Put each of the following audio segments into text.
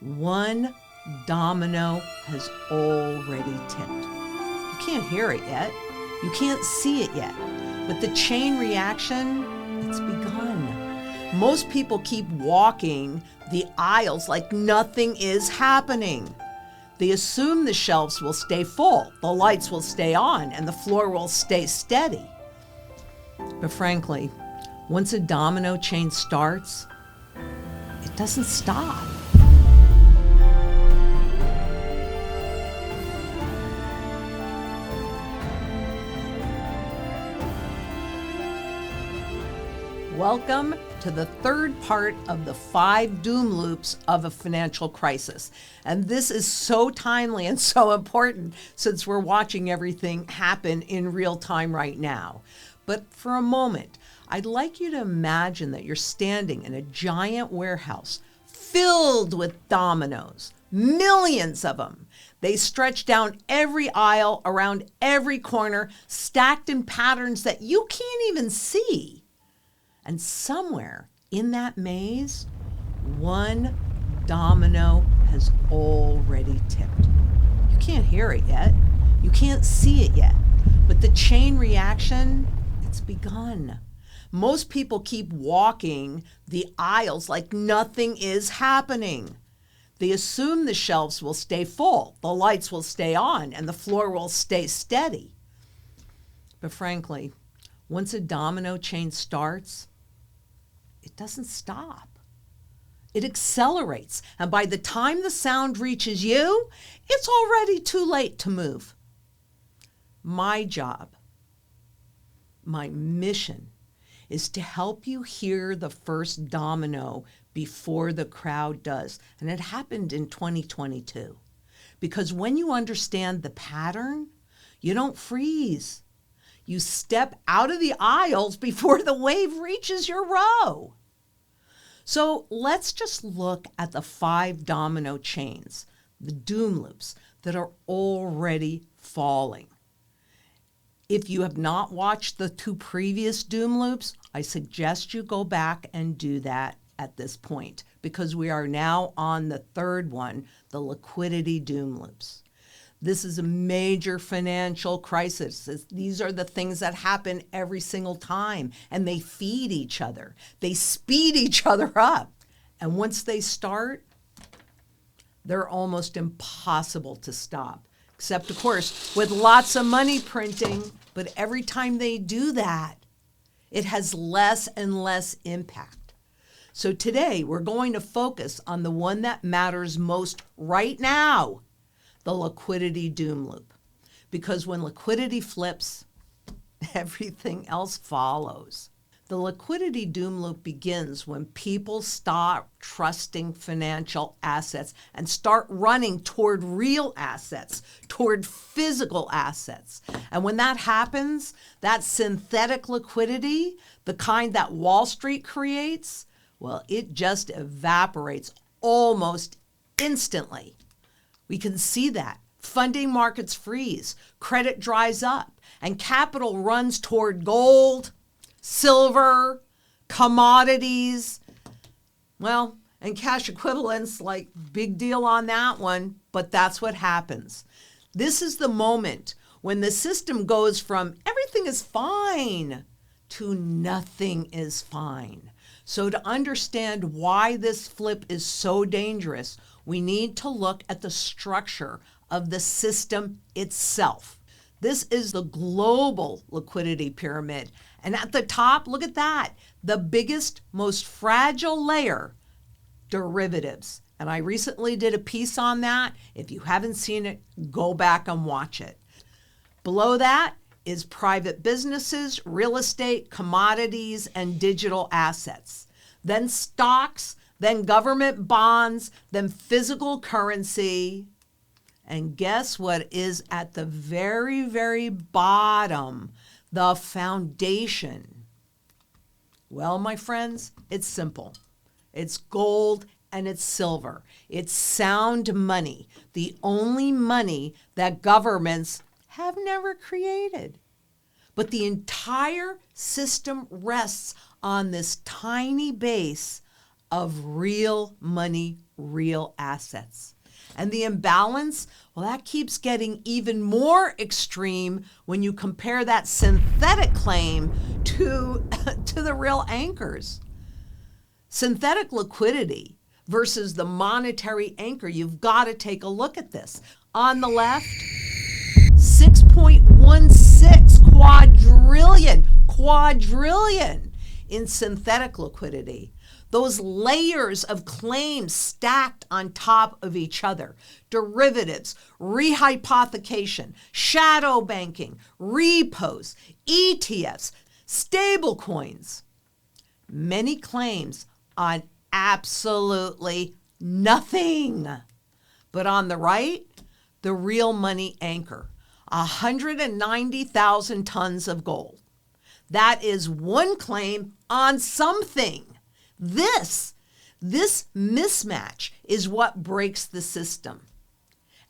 One domino has already tipped. You can't hear it yet. You can't see it yet. But the chain reaction, it's begun. Most people keep walking the aisles like nothing is happening. They assume the shelves will stay full, the lights will stay on, and the floor will stay steady. But frankly, once a domino chain starts, it doesn't stop. Welcome to the third part of the 5 doom loops of a financial crisis. And this is so timely and so important since we're watching everything happen in real time right now. But for a moment, I'd like you to imagine that you're standing in a giant warehouse filled with dominoes, millions of them. They stretch down every aisle, around every corner, stacked in patterns that you can't even see. And somewhere in that maze, one domino has already tipped. You can't hear it yet. You can't see it yet. But the chain reaction, it's begun. Most people keep walking the aisles like nothing is happening. They assume the shelves will stay full, the lights will stay on, and the floor will stay steady. But frankly, once a domino chain starts, it doesn't stop. It accelerates, and by the time the sound reaches you, it's already too late to move. My job, my mission, is to help you hear the first domino before the crowd does. And it happened in 2022. Because when you understand the pattern, you don't freeze. You step out of the aisles before the wave reaches your row. So let's just look at the 5 domino chains, the doom loops that are already falling. If you have not watched the 2 previous doom loops, I suggest you go back and do that at this point, because we are now on the 3rd one, the liquidity doom loops. This is a major financial crisis. These are the things that happen every single time, and they feed each other. They speed each other up. And once they start, they're almost impossible to stop, except, of course, with lots of money printing. But every time they do that, it has less and less impact. So today, we're going to focus on the one that matters most right now, the liquidity doom loop. Because when liquidity flips, everything else follows. The liquidity doom loop begins when people stop trusting financial assets and start running toward real assets, toward physical assets. And when that happens, that synthetic liquidity, the kind that Wall Street creates, well, it just evaporates almost instantly. We can see that. Funding markets freeze, credit dries up, and capital runs toward gold, silver, commodities, well, and cash equivalents, like big deal on that one, but that's what happens. This is the moment when the system goes from everything is fine to nothing is fine. So to understand why this flip is so dangerous, we need to look at the structure of the system itself. This is the global liquidity pyramid. And at the top, look at that, the biggest, most fragile layer, derivatives. And I recently did a piece on that. If you haven't seen it, go back and watch it. Below that is private businesses, real estate, commodities, and digital assets. Then stocks, then government bonds, then physical currency. And guess what is at the very, very bottom? The foundation. Well, my friends, it's simple. It's gold and it's silver. It's sound money, the only money that governments have never created. But the entire system rests on this tiny base of real money, real assets. And the imbalance, well, that keeps getting even more extreme when you compare that synthetic claim to the real anchors. Synthetic liquidity versus the monetary anchor. You've got to take a look at this. On the left, 6.16 quadrillion in synthetic liquidity. Those layers of claims stacked on top of each other. Derivatives, rehypothecation, shadow banking, repos, ETFs, stablecoins. Many claims on absolutely nothing. But on the right, the real money anchor, 190,000 tons of gold. That is one claim on something. This mismatch is what breaks the system.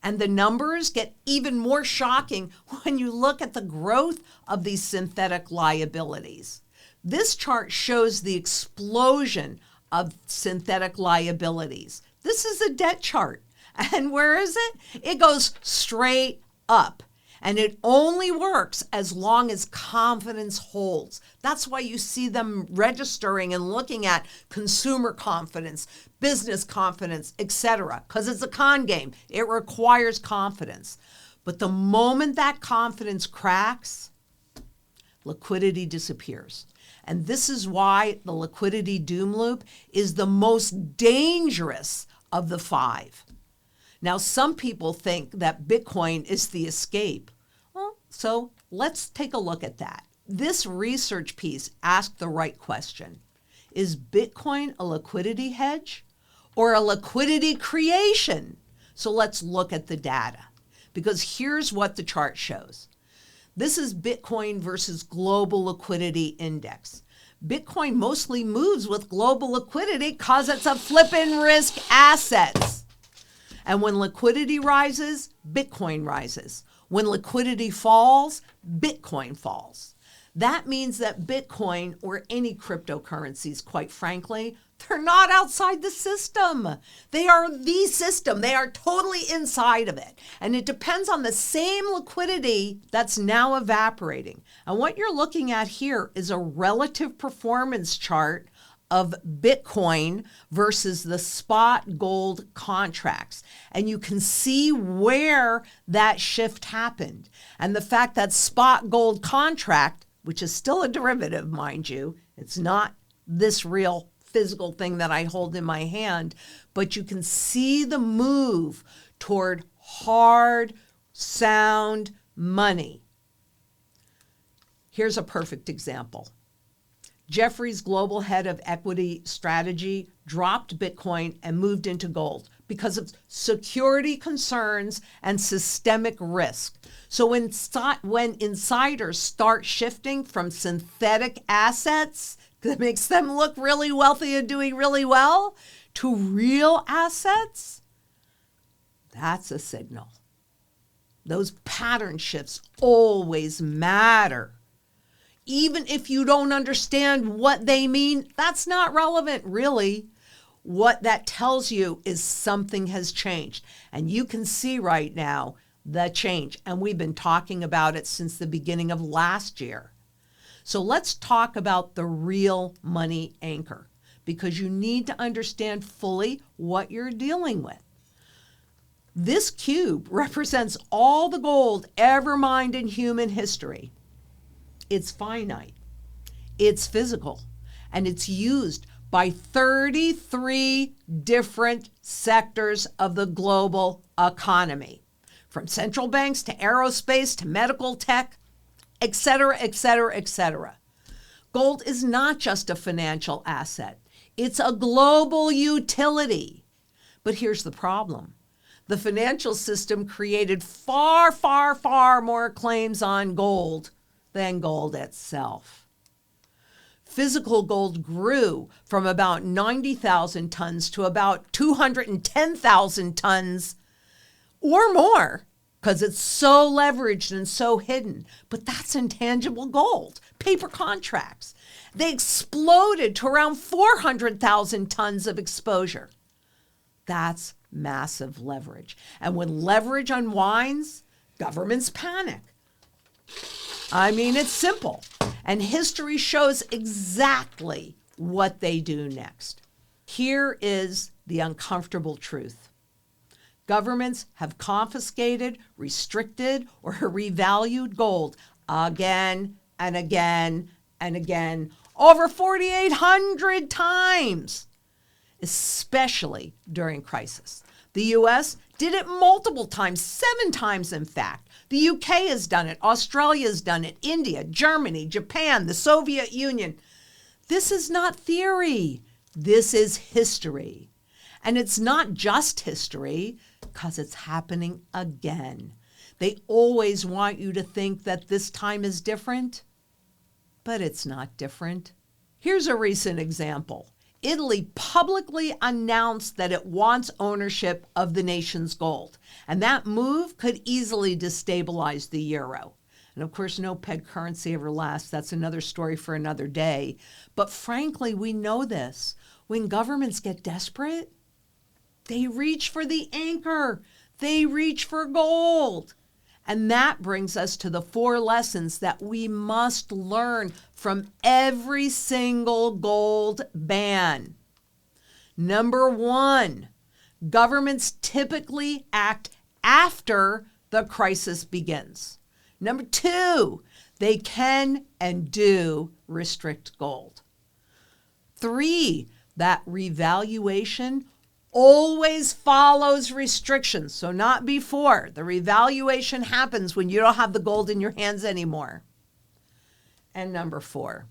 And the numbers get even more shocking when you look at the growth of these synthetic liabilities. This chart shows the explosion of synthetic liabilities. This is a debt chart. And where is it? It goes straight up. And it only works as long as confidence holds. That's why you see them registering and looking at consumer confidence, business confidence, etc. Because it's a con game. It requires confidence. But the moment that confidence cracks, liquidity disappears. And this is why the liquidity doom loop is the most dangerous of the 5. Now, some people think that Bitcoin is the escape. Well, so let's take a look at that. This research piece asked the right question. Is Bitcoin a liquidity hedge or a liquidity creation? So let's look at the data, because here's what the chart shows. This is Bitcoin versus global liquidity index. Bitcoin mostly moves with global liquidity because it's a flippin' risk assets. And when liquidity rises, Bitcoin rises. When liquidity falls, Bitcoin falls. That means that Bitcoin, or any cryptocurrencies, quite frankly, they're not outside the system. They are the system. They are totally inside of it. And it depends on the same liquidity that's now evaporating. And what you're looking at here is a relative performance chart of Bitcoin versus the spot gold contracts. And you can see where that shift happened. And the fact that spot gold contract, which is still a derivative, mind you, it's not this real physical thing that I hold in my hand, but you can see the move toward hard, sound money. Here's a perfect example. Jeffrey's global head of equity strategy dropped Bitcoin and moved into gold because of security concerns and systemic risk. So when insiders start shifting from synthetic assets that makes them look really wealthy and doing really well to real assets, that's a signal. Those pattern shifts always matter. Even if you don't understand what they mean, that's not relevant, really. What that tells you is something has changed. And you can see right now the change. And we've been talking about it since the beginning of last year. So let's talk about the real money anchor, because you need to understand fully what you're dealing with. This cube represents all the gold ever mined in human history. It's finite, it's physical, and it's used by 33 different sectors of the global economy, from central banks to aerospace to medical tech, etc., etc., etc. Gold is not just a financial asset. It's a global utility. But here's the problem. The financial system created far, far, far more claims on gold than gold itself. Physical gold grew from about 90,000 tons to about 210,000 tons or more, because it's so leveraged and so hidden. But that's intangible gold, paper contracts. They exploded to around 400,000 tons of exposure. That's massive leverage. And when leverage unwinds, governments panic. I mean, it's simple. And history shows exactly what they do next. Here is the uncomfortable truth. Governments have confiscated, restricted, or revalued gold again and again and again, over 4,800 times, especially during crisis. The US did it multiple times, 7 times in fact. The UK has done it, Australia has done it, India, Germany, Japan, the Soviet Union. This is not theory. This is history. And it's not just history, because it's happening again. They always want you to think that this time is different, but it's not different. Here's a recent example. Italy publicly announced that it wants ownership of the nation's gold, and that move could easily destabilize the euro. And of course, no peg currency ever lasts. That's another story for another day. But frankly, we know this. When governments get desperate, they reach for the anchor. They reach for gold. And that brings us to the 4 lessons that we must learn from every single gold ban. Number 1, governments typically act after the crisis begins. Number 2, they can and do restrict gold. 3, that revaluation always follows restrictions. So not before. The revaluation happens when you don't have the gold in your hands anymore. And number 4,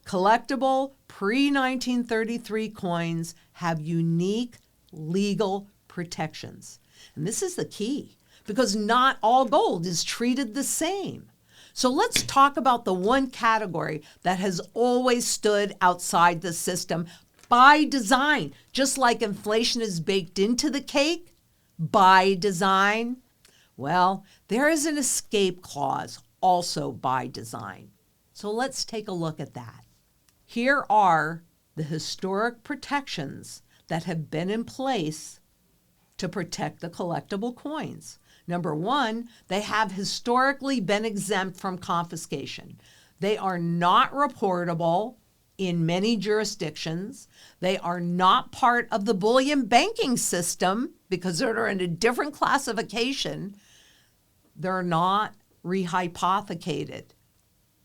collectible pre-1933 coins have unique legal protections. And this is the key, because not all gold is treated the same. So let's talk about the one category that has always stood outside the system by design. Just like inflation is baked into the cake by design, well, there is an escape clause also by design. So let's take a look at that. Here are the historic protections that have been in place to protect the collectible coins. Number 1, they have historically been exempt from confiscation. They are not reportable in many jurisdictions. They are not part of the bullion banking system because they're in a different classification. They're not rehypothecated.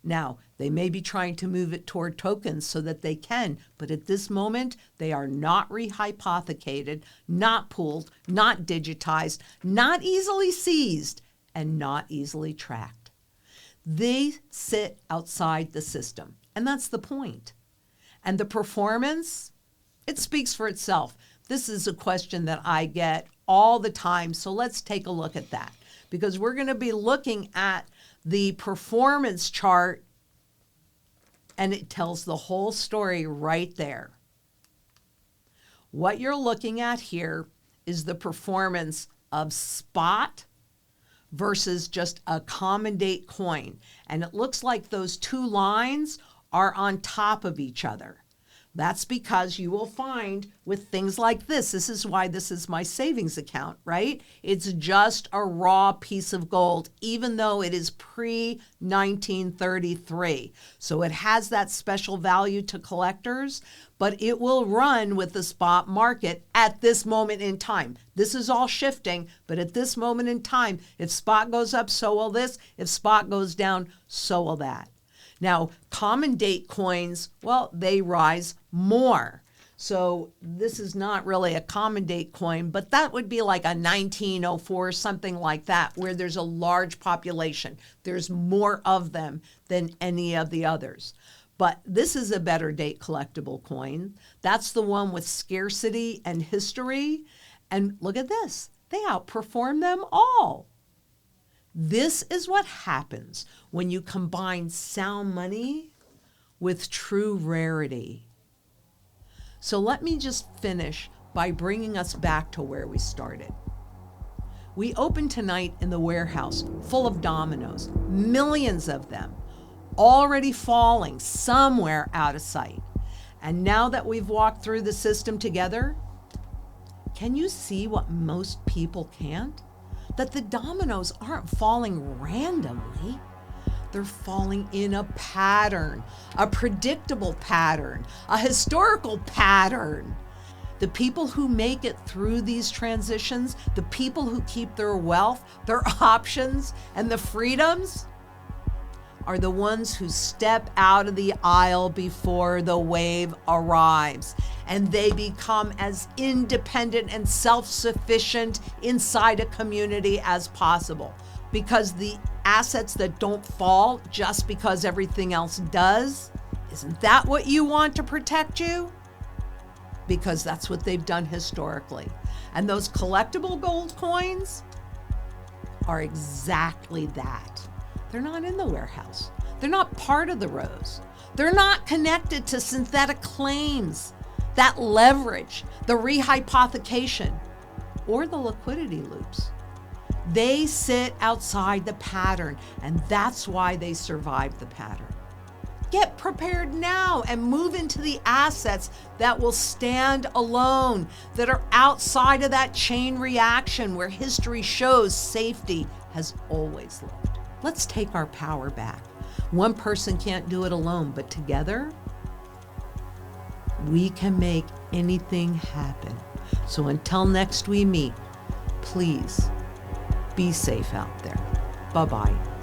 Now, they may be trying to move it toward tokens so that they can, but at this moment, they are not rehypothecated, not pooled, not digitized, not easily seized, and not easily tracked. They sit outside the system, and that's the point. And the performance, it speaks for itself. This is a question that I get all the time, so let's take a look at that, because we're going to be looking at the performance chart, and it tells the whole story right there. What you're looking at here is the performance of spot versus just a common date coin. And it looks like those 2 lines are on top of each other. That's because you will find with things like this is why this is my savings account, right? It's just a raw piece of gold, even though it is pre-1933. So it has that special value to collectors, but it will run with the spot market at this moment in time. This is all shifting, but at this moment in time, if spot goes up, so will this. If spot goes down, so will that. Now, common date coins, well, they rise more. So this is not really a common date coin, but that would be like a 1904, something like that, where there's a large population. There's more of them than any of the others. But this is a better date collectible coin. That's the one with scarcity and history. And look at this. They outperform them all. This is what happens when you combine sound money with true rarity. So let me just finish by bringing us back to where we started. We opened tonight in the warehouse full of dominoes, millions of them, already falling somewhere out of sight. And now that we've walked through the system together, can you see what most people can't? That the dominoes aren't falling randomly. They're falling in a pattern, a predictable pattern, a historical pattern. The people who make it through these transitions, the people who keep their wealth, their options, and the freedoms, are the ones who step out of the aisle before the wave arrives, and they become as independent and self-sufficient inside a community as possible. Because the assets that don't fall just because everything else does, isn't that what you want to protect you? Because that's what they've done historically. And those collectible gold coins are exactly that. They're not in the warehouse. They're not part of the rows. They're not connected to synthetic claims, that leverage, the rehypothecation, or the liquidity loops. They sit outside the pattern, and that's why they survive the pattern. Get prepared now and move into the assets that will stand alone, that are outside of that chain reaction where history shows safety has always lived. Let's take our power back. One person can't do it alone, but together, we can make anything happen. So until next we meet, please be safe out there. Bye-bye.